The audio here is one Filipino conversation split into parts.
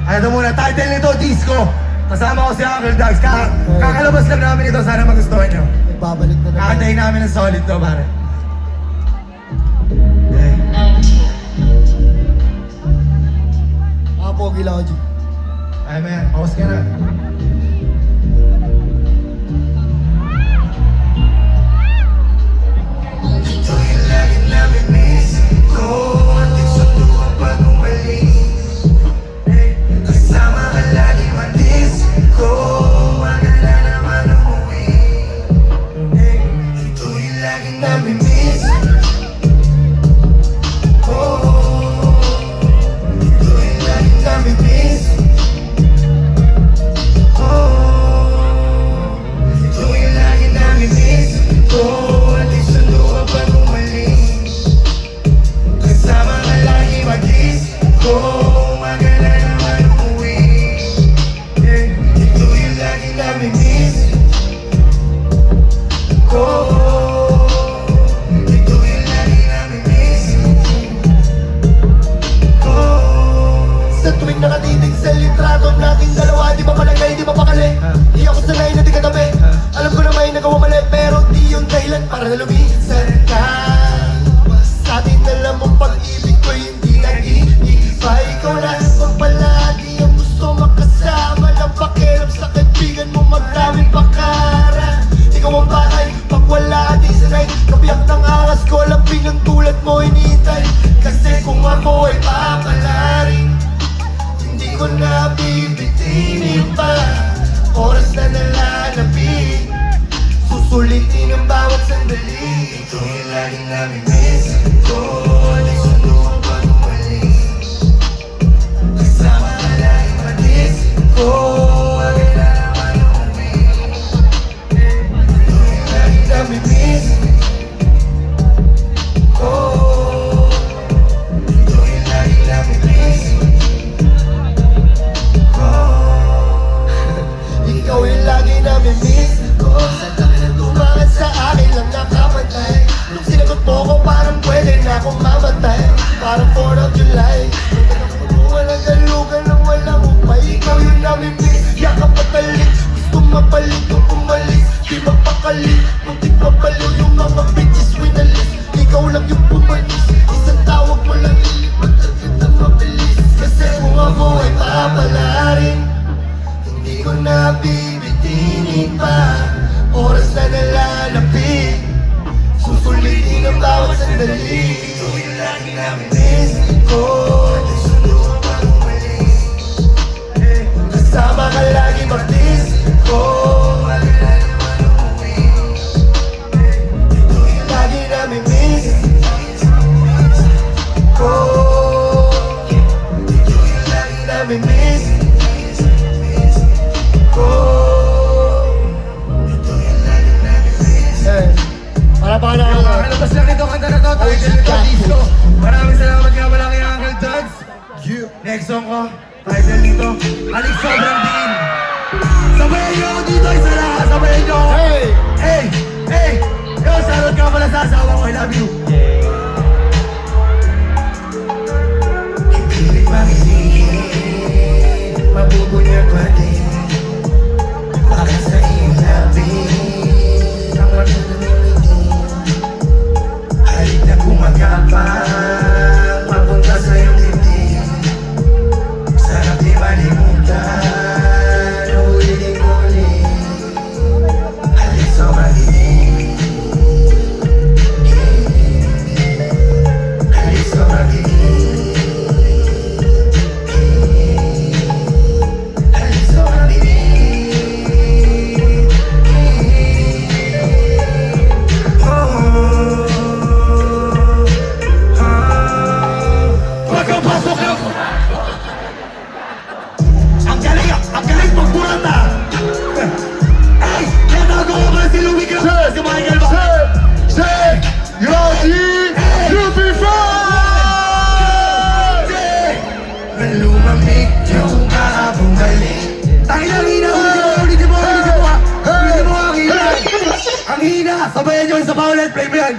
Ito muna, title nito, Disco. Kasama ko si Uncle Dags. Kakalabas lang namin ito, sana magustuhan nyo. Babalik na naman. Kakantayin namin ng solid to, pare. Pogi lang ako, G. Ay, man, pause ka na. Ito yung lagi namin miss ko. Ating sundo ka pag umalis. Kasama ka lagi madisco. Maganda naman umuwi. Ito yung lagi namin miss ko. Ito yung lagi namin miss ko. Ito yung lagi namin miss ko. Ating sundo ka pag umalis. Kasama ka lagi madisco. Maganda naman umuwi. Ito yung lagi namin miss ko. Ito yung lagi namin miss ko. Sa tuwing nakatitig sa litrato nating dalawa, di ba malagay, di ba pakali? Di ako sanay na di katabi. Alam ko na may nagawa mali, pero di yung dahilan para na lumisan ka. Sa atin alam mong pag-ibig ko hindi nag-iiba. Ikaw na ang palagi ang gusto makasama. Ng pakiram sa kaibigan mo magdaming pakara. Ikaw ang bahay, pag wala di sanay. Kabiyak ng angas ko, lamping ng tulad mo hinihintay. Kasi kung ako ay papalarin, hindi ko na bibitinin pa. Oras na nalalapit, susulitin ang bawat sandali. Ito yung lagi namin miss ko. Ating sundo ka pag umalis. Kasama ka lagi madisco. Maganda naman umuwi. Ito yung lagi namin miss ko. Ito yung lagi namin miss ko. Ikaw yung lagi namin miss ko. Sa dami na tumangan sa akin lang nakapatay. Nung sinagot mo ko parang pwede na akong mamatay. Parang 4th of July. Walang galugan nang walang upay. Ikaw yung namin miss, yakap patalik. Gusto mapalit kung pumalis, di mapakalit. Muntik mapaliw yung mga bitches winalis. Ikaw lang yung pumalis, isang tawag mo lang ilipat agad ang mabilis. Kasi kung ako ay papalarin, hindi ko na bibitinin pa. Oras na nalalapit, susulitin ang bawat sandali. Ito yung lagi namin miss ko. Ating sundo ka pag umalis. Kasama ka lagi mag-disco. Maganda naman umuwi. Ito yung Lagi namin miss ko. Ito yung lagi Namin miss ko. Ito yung lagi namin miss. Para pa na Kakalabas lang nito, kanta na to, title nito, Disco. Maraming salamat nga pala kay Uncle Dags. Next song ko, title nito, Alik Sobrang Diin. Sabayan nyo ako dito, isa lang, sabayan nyo ako. Hey! Hey! Hey! Yo, salot ka pala sa asawa ko, I love you. Hindi pangilingin, mabubunyag pa din. Bakit sa iyong labi ang magdadamimiti? Halik na gumagapang papunta sa iyong dibdib. Sarap di malimutan, ulit-ulit. Halik sobrang diin. Halik sobrang diin. Halik sobrang diin. Pagkapasok nyo! Ang galing pagburata! Ay! Natago ko pala si Louie Graham! Si Michael ba? Yogi! Lumamig yung bumalik. Tangin ang hina! Ulitin mo! Ulitin mo! Ulitin mo ang hina! Ang hina! Sabayan nyo isa pa ulit! Play mo yan!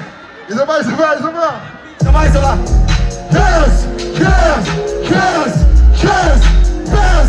Isa pa! Sabay! Cheers! Cheers! Cheers! Cheers! Cheers!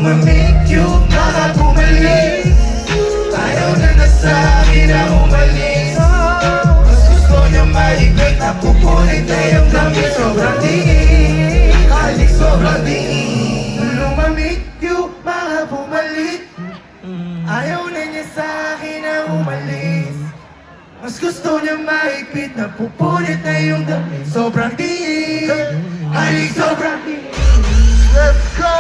Lumamig yung mga bumalik. Ayaw na sa'kin na umalis. Mas gusto niya maigay na pupulit na yung gamit. Sobrang tingin, halik sobrang tingin. Lumamig yung mga bumalik. Ayaw na niya sa'kin na umalis. Mas gusto niya maigpit na pupulit na yung gamit. Sobrang tingin, halik sobrang tingin. Let's go!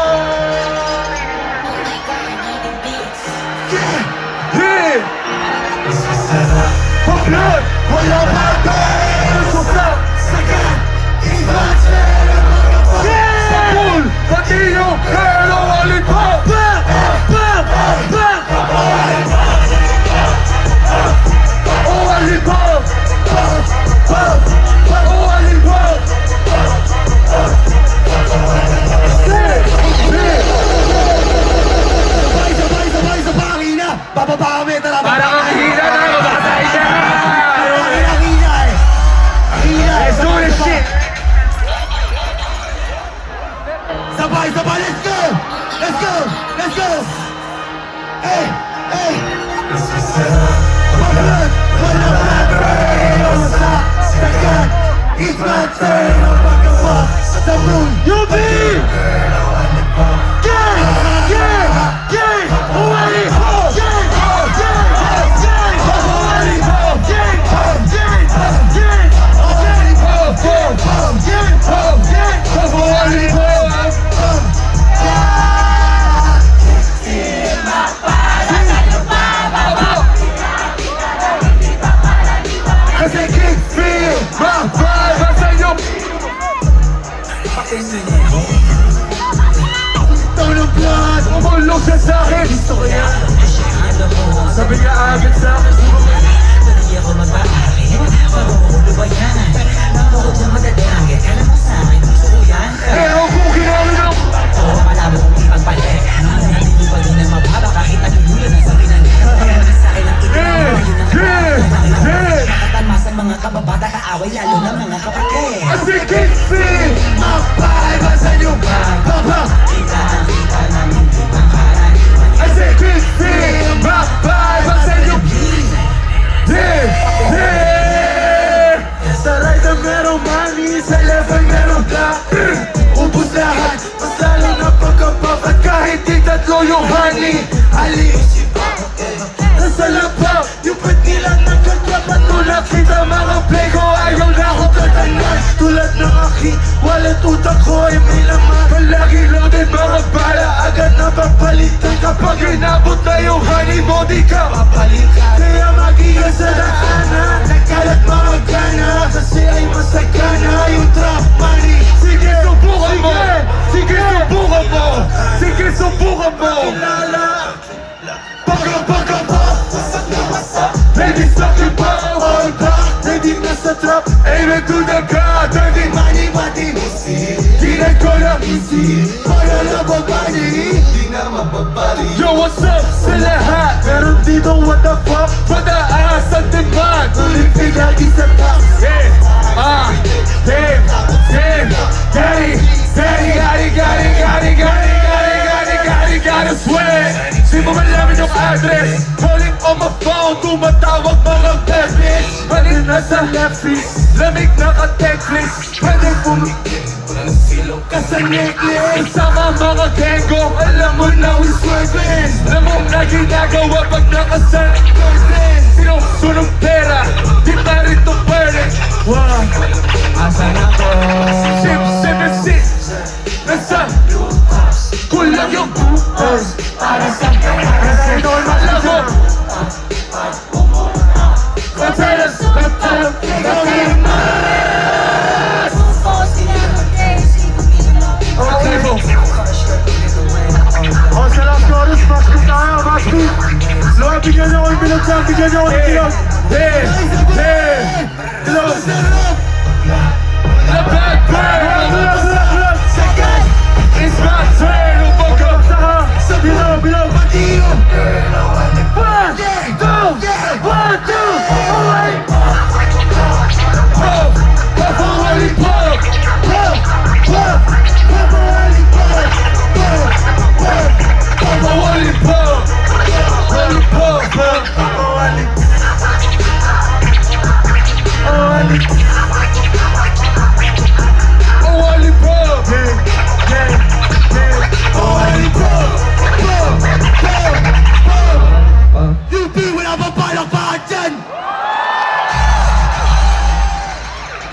Hey! Pag-blood, wala pa tayo. Susap, sagat, ibat, Sapul! Pati yung Hello Lollipop! Bam! Bam! Bam! Oh, Lollipop! Oh, Lollipop! Sabay sa pangina! Bababa kami, tara! Para kang hila na! Mabatay ka! Ang hina eh! Ang hina eh! Let's do this shit! Sabay! Let's go! Let's go! Let's go! Hey! Hey! Pag-blood! Wala pa tayo sa sagat! It's my turn! Ang paggawa sa moon! UB! Gang! Gang! Gang! Lollipop! Gang! Gang! Gang! Lollipop! Gang! Gang! Gang! Lollipop! Gang! Gang! Lollipop! Kasi kick feel my vibe sa inyo. Tulong blood! Umulong siya sa'kin. Gusto ko yan. Sabi niya agad sa'kin. Hindi ako mag-aari. Pagulo ba yan? Ako dyan madadangit. Alam mo sa'kin, gusto ko yan. Pero kung ginawin ako. Oo, malabo kong ipagpalit. Hindi pa din na mababa kahit nagululan na sa pinanit. Kaya na sa'kin ang Yeah! Nakatalmasan mga kababata kaaway lalo na mga kapatid. Kasi kick feel My vibe sa inyo! Papa! Kita namin di pangkaraniwan. Kasi kick feel my vibe sa inyo. Yeah! Yeah! Sa right na merong money, sa left ay merong black. Ubus lahat, mas lalo na pagkapapat. Kahit di tatlo yung honey. Alis, nasa labaw, yung ba't nilang nagkaglapan. Tulad kita mga play ko, ayaw na ako tatanan. Tulad ng aking wallet, utak ko ay may laman. Palagi loaded mga bala. Agad na papalitan Kapag kapag inabot na yung honey mo, di ka papalitan. Kaya mag-ingat sa daanan, nagkalat mga gana. Kasi ay masagana yung trap money. Sige, subukan mo! Sige, subukan mo! Sige, subukan mo! Pagka wasak na wasak. Baby, stuck in ball! All back, ready na sa trap. Aim it to the god, baby! Money, money, misi. Ginag ko na Easy, para na babali. Di na mababali. Yo, what's up sa lahat? Meron dito what the fuck. Pataas ang demand! Olympic lagi sa tax. Yeah! Damn! Damn! Gotta sweat! Di mo malaman yung address. Calling on my phone, tumatawag mga bebes. Pwede nasa left wrist, lamig naka-text list. Pwede Silog ka sa necklace. Kasama mga genggo, alam mo na we swerving. Alam mo na ginagawa pag nakasal girlfriend. Sino sunong pera, di pa rin to burden. Wow, asan ako? Sip, sip, and sip. Nasa kulang yung butas para sa pera. Kasi normal lang ako. Katalas, ikaw okay mo. O sa last chorus, basket tayo, basket. Lord, bigyan niyo ako yung pinagsan, bigyan niyo ako ng pinag. Yeah,